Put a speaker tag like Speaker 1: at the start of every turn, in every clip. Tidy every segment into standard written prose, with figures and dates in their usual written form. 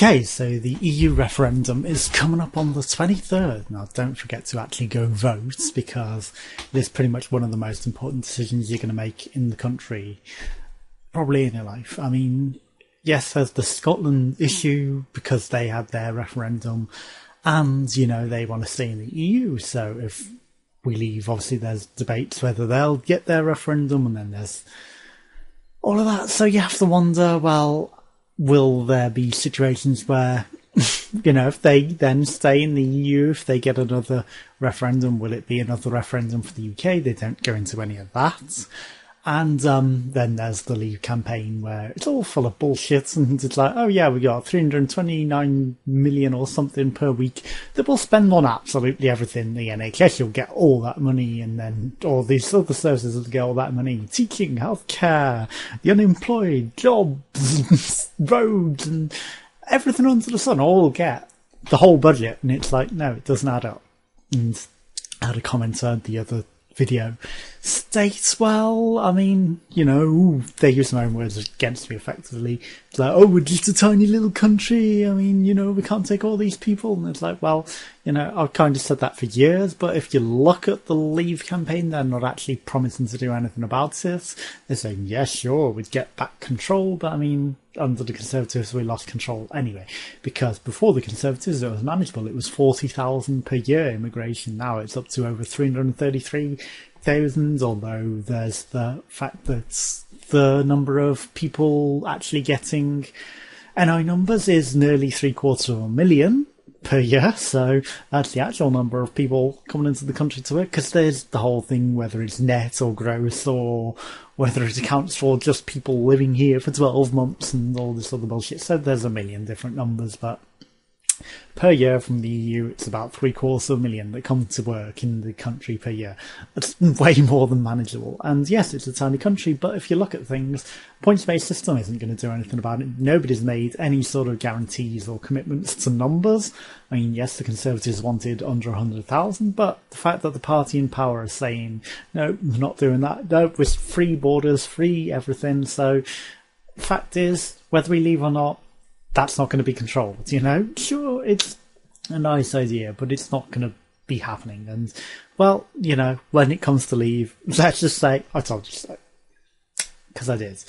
Speaker 1: Okay, so the EU referendum is coming up on the 23rd. Now, don't forget to actually go vote, because it is pretty much one of the most important decisions you're going to make in the country, probably in your life. I mean, yes, there's the Scotland issue because they had their referendum and, you know, they want to stay in the EU. So if we leave, obviously there's debates whether they'll get their referendum, and then there's all of that. So you have to wonder, well, will there be situations where, you know, if they then stay in the EU, if they get another referendum, will it be another referendum for the UK? They don't go into any of that. And then there's the Leave campaign, where it's all full of bullshit, and it's like, oh yeah, we got 329 million or something per week that we'll spend on absolutely everything. The NHS, you'll get all that money, and then all these other services will get all that money. Teaching, healthcare, the unemployed, jobs, roads, and everything under the sun, all get the whole budget. And it's like, no, it doesn't add up. And I had a commenter on the other video states, well, I mean, you know, they use their own words against me effectively. It's like, oh, we're just a tiny little country. I mean, you know, we can't take all these people. And it's like, well, you know, I've kind of said that for years, but if you look at the Leave campaign, they're not actually promising to do anything about it. They're saying, yeah, sure, we'd get back control, but I mean, under the Conservatives, we lost control anyway, because before the Conservatives, it was manageable. It was 40,000 per year immigration. Now it's up to over 333,000, although there's the fact that the number of people actually getting NI numbers is nearly 750,000 per year, so that's the actual number of people coming into the country to work, because there's the whole thing, whether it's net or gross, or whether it accounts for just people living here for 12 months and all this other bullshit. So there's a million different numbers, but per year from the EU, it's about 750,000 that come to work in the country per year. That's way more than manageable. And yes, it's a tiny country, but if you look at things, points-based system isn't going to do anything about it. Nobody's made any sort of guarantees or commitments to numbers. I mean, yes, the Conservatives wanted under 100,000, but the fact that the party in power is saying, no, we're not doing that. No, we're free borders, free everything. So the fact is, whether we leave or not, that's not going to be controlled, you know? Sure, it's a nice idea, but it's not going to be happening. And, well, you know, when it comes to leave, let's just say, I told you so. Because I did.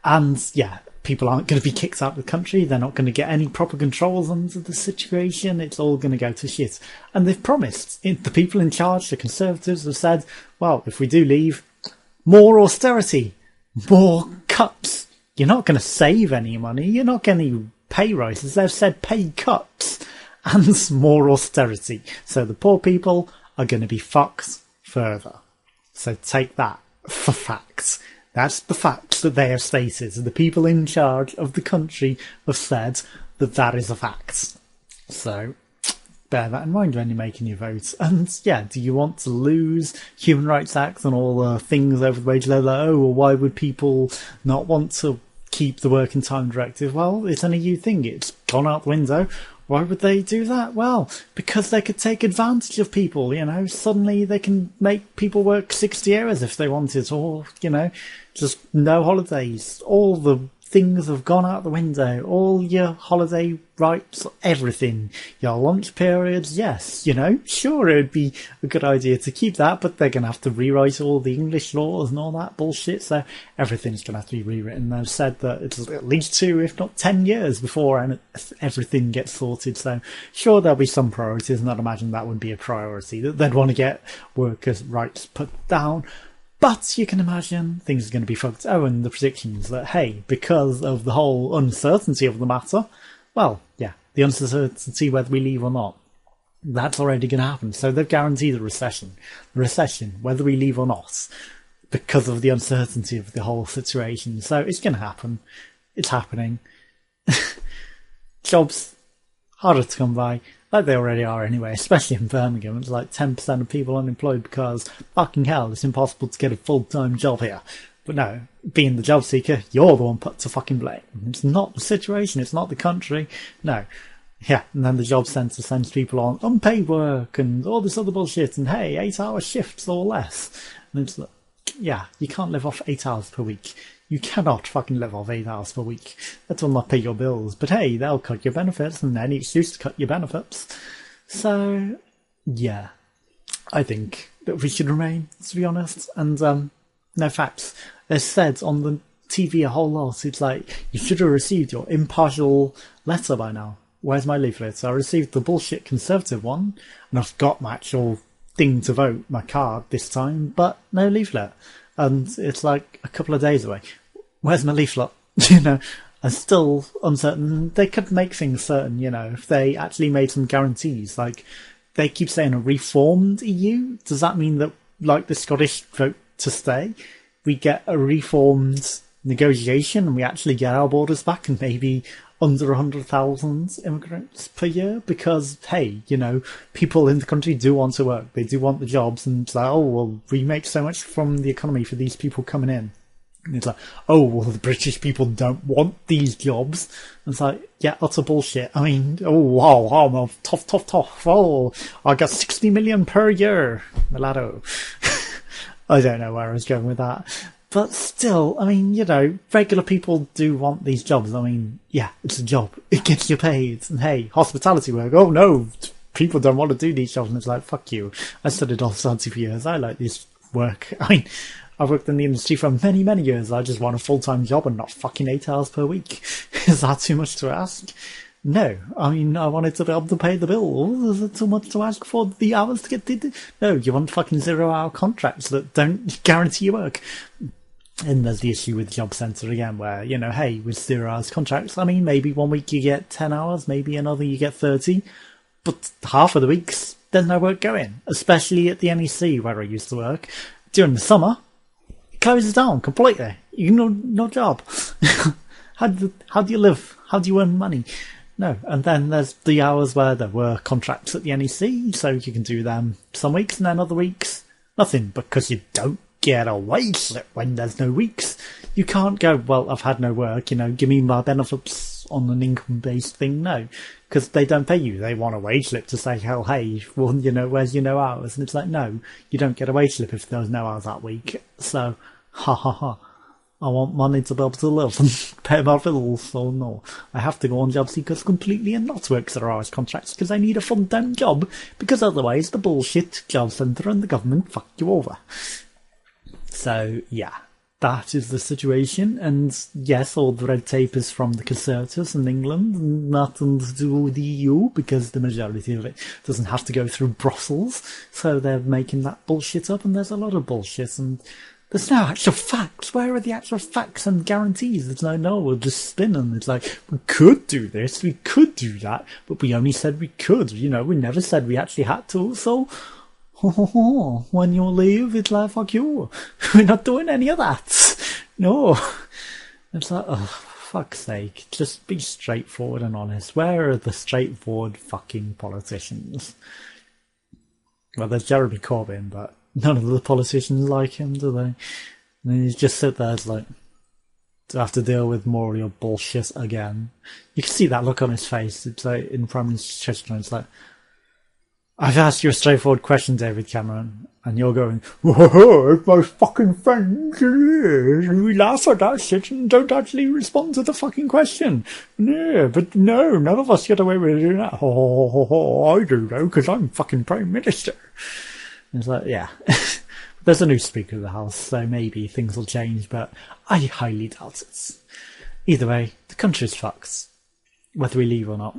Speaker 1: And, yeah, people aren't going to be kicked out of the country. They're not going to get any proper controls under the situation. It's all going to go to shit. And they've promised. The people in charge, the Conservatives, have said, well, if we do leave, more austerity, more cuts. You're not going to save any money. You're not going to pay rises. They've said pay cuts and more austerity. So the poor people are going to be fucked further. So take that for facts. That's the facts that they have stated. The people in charge of the country have said that that is a fact. So bear that in mind when you're making your vote. And yeah, do you want to lose Human Rights Act and all the things over the wage level? Oh, well, why would people not want to keep the working time directive? Well, it's an EU thing. It's gone out the window. Why would they do that? Well, because they could take advantage of people, you know. Suddenly they can make people work 60 hours if they wanted, or, you know, just no holidays. All the things have gone out the window. All your holiday rights, everything. Your lunch periods, yes, you know, sure, it would be a good idea to keep that, but they're going to have to rewrite all the English laws and all that bullshit, so everything's going to have to be rewritten. They've said that it's at least 2, if not 10 years before everything gets sorted, so sure, there'll be some priorities, and I'd imagine that would be a priority, that they'd want to get workers' rights put down. But you can imagine things are going to be fucked. Oh, and the predictions that, hey, because of the whole uncertainty of the matter, well, yeah, the uncertainty whether we leave or not, that's already going to happen. So they've guaranteed a recession. The recession, whether we leave or not, because of the uncertainty of the whole situation. So it's going to happen. It's happening. Jobs, harder to come by. Like they already are anyway, especially in Birmingham. It's like 10% of people unemployed because, fucking hell, it's impossible to get a full-time job here. But no, being the job seeker, you're the one put to fucking blame. It's not the situation, it's not the country. No. Yeah, and then the job centre sends people on unpaid work and all this other bullshit, and hey, 8-hour shifts or less. And it's like, yeah, you can't live off 8 hours per week. You cannot fucking live off 8 hours per week. That will not pay your bills. But hey, they'll cut your benefits, and any excuse to cut your benefits. So, yeah, I think that we should remain, to be honest. And no facts. They said on the TV a whole lot. It's like, you should have received your impartial letter by now. Where's my leaflet? So I received the bullshit Conservative one, and I've got my actual thing to vote, my card this time, but no leaflet. And it's like a couple of days away. Where's my leaflet? I'm still uncertain. They could make things certain, if they actually made some guarantees. Like, they keep saying a reformed EU. Does that mean that, like the Scottish vote to stay, we get a reformed negotiation and we actually get our borders back and maybe under 100,000 immigrants per year? Because, hey, people in the country do want to work. They do want the jobs, and it's like, oh, well, we make so much from the economy for these people coming in. And it's like, oh, well, the British people don't want these jobs. And it's like, yeah, utter bullshit. I mean, oh, wow, I'm tough. Oh, I got 60 million per year. Mulatto. I don't know where I was going with that. But still, I mean, regular people do want these jobs. I mean, yeah, it's a job. It gets you paid. And hey, hospitality work. Oh no, people don't want to do these jobs. And it's like, fuck you. I studied hospitality for years. I like this work. I mean, I've worked in the industry for many, many years. I just want a full-time job and not fucking 8 hours per week. Is that too much to ask? No. I mean, I wanted to be able to pay the bills. Is it too much to ask for the hours to get... No, you want fucking 0-hour contracts that don't guarantee you work. And there's the issue with Job Centre again, where, hey, with 0 hours contracts, I mean, maybe 1 week you get 10 hours, maybe another you get 30, but half of the weeks, there's no work going, especially at the NEC, where I used to work. During the summer, it closes down completely. No job. How do you live? How do you earn money? No. And then there's the hours where there were contracts at the NEC, so you can do them some weeks, and then other weeks, nothing, because you don't get a wage slip when there's no weeks. You can't go, well, I've had no work, give me my benefits on an income-based thing. No, because they don't pay you. They want a wage slip to say, oh, hey, well, where's your no hours? And it's like, no, you don't get a wage slip if there's no hours that week. So, ha. I want money to be able to live and pay my bills, so no. I have to go on job seekers completely and not work 0 hours contracts because I need a full-time job, because otherwise the bullshit job centre and the government fuck you over. So, yeah, that is the situation. And yes, all the red tape is from the Conservatives in England, nothing to do with the EU, because the majority of it doesn't have to go through Brussels. So they're making that bullshit up, and there's a lot of bullshit, and there's no actual facts. Where are the actual facts and guarantees? There's no, we're just spinning. It's like, we could do this, we could do that, but we only said we could. We never said we actually had to, so... when you leave, it's like, fuck you. We're not doing any of that. No. It's like, oh, fuck's sake. Just be straightforward and honest. Where are the straightforward fucking politicians? Well, there's Jeremy Corbyn, but none of the politicians like him, do they? And he's just sit there, it's like, to have to deal with more of your bullshit again. You can see that look on his face. It's like, in Prime Minister's Chester, it's like, I've asked you a straightforward question, David Cameron, and you're going, whoa, it's my fucking friends, we laugh at that shit and don't actually respond to the fucking question. Yeah, but no, none of us get away with doing that. I do though, because I'm fucking Prime Minister. And it's like, yeah. There's a new Speaker of the House, so maybe things will change, but I highly doubt it. Either way, the country's fucked, whether we leave or not.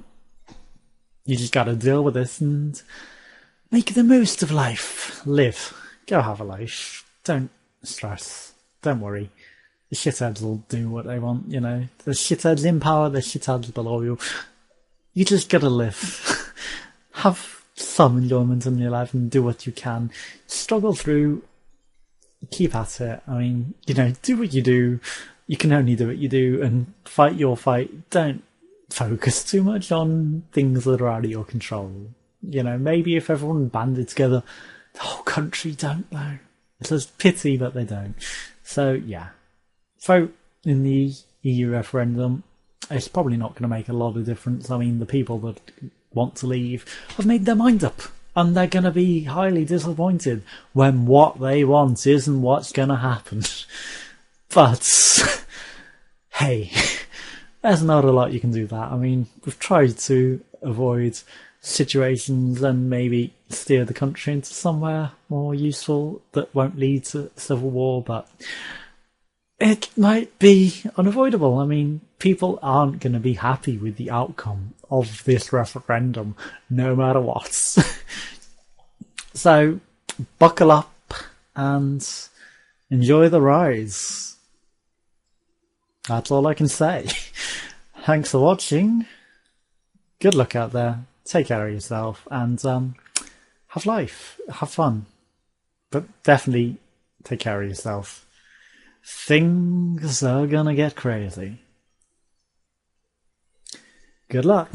Speaker 1: You just gotta deal with this and make the most of life. Live. Go have a life. Don't stress. Don't worry. The shitheads will do what they want, The shitheads in power, the shitheads below you. You just gotta live. Have some enjoyment in your life and do what you can. Struggle through. Keep at it. I mean, do what you do. You can only do what you do, and fight your fight. Don't focus too much on things that are out of your control. Maybe if everyone banded together, the whole country don't know. It's a pity that they don't. So, yeah. Vote in the EU referendum. It's probably not going to make a lot of difference. I mean, the people that want to leave have made their mind up, and they're going to be highly disappointed when what they want isn't what's going to happen. But hey, there's not a lot you can do that. I mean, we've tried to avoid situations and maybe steer the country into somewhere more useful that won't lead to civil war, but it might be unavoidable. I mean, people aren't going to be happy with the outcome of this referendum, no matter what. So, buckle up and enjoy the rise. That's all I can say. Thanks for watching. Good luck out there. Take care of yourself and have life. Have fun. But definitely take care of yourself. Things are gonna get crazy. Good luck.